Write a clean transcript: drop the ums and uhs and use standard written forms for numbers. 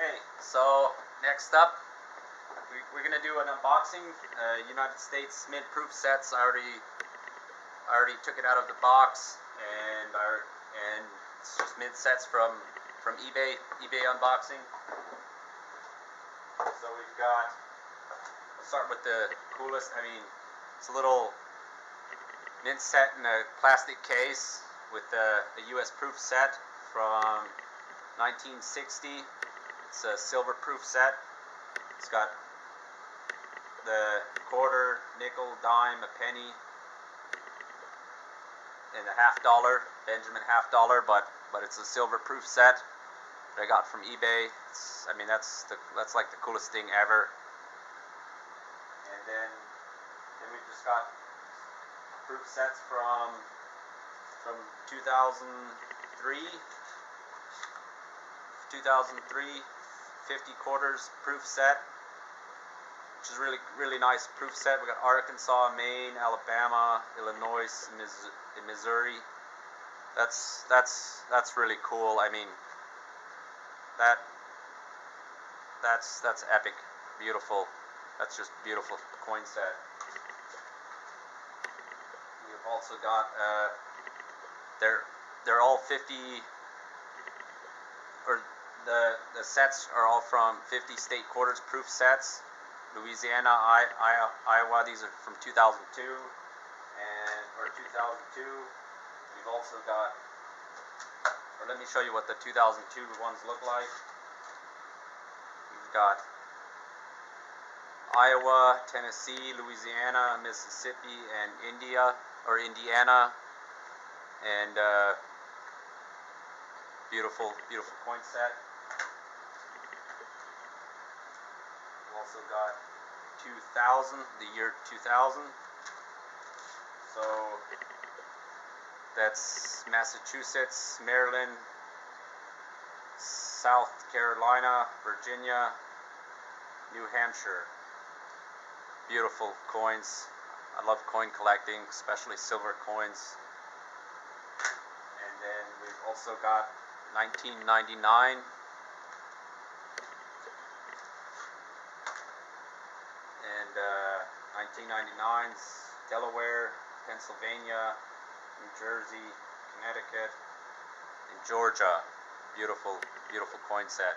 Okay, so next up, we're gonna do an unboxing. United States mint proof sets. I already took it out of the box, and it's just mint sets from eBay unboxing. So we've got. We'll start with the coolest. I mean, it's a little mint set in a plastic case with a U.S. proof set from 1960. It's a silver proof set. It's got the quarter, nickel, dime, a penny, and a $50, Benjamin $50, but it's a silver proof set that I got from eBay. I mean, that's like the coolest thing ever. And then we've just got proof sets from 2003, 50 quarters proof set, which is really nice proof set. We got Arkansas, Maine, Alabama, Illinois, and Missouri. That's really cool. I mean, that's epic, beautiful. That's just beautiful coin set. We've also got they're all 50, or the sets are all from 50 state quarters proof sets. Louisiana, Iowa, these are from 2002 or 2002. We've also got, or let me show you what the 2002 ones look like. We've got Iowa, Tennessee, Louisiana, Mississippi, and Indiana, and beautiful coin set. We've also got 2000, the year 2000. So that's Massachusetts, Maryland, South Carolina, Virginia, New Hampshire. Beautiful coins. I love coin collecting, especially silver coins. And then we've also got 1999. And 1999's Delaware, Pennsylvania, New Jersey, Connecticut, and Georgia. Beautiful coin set.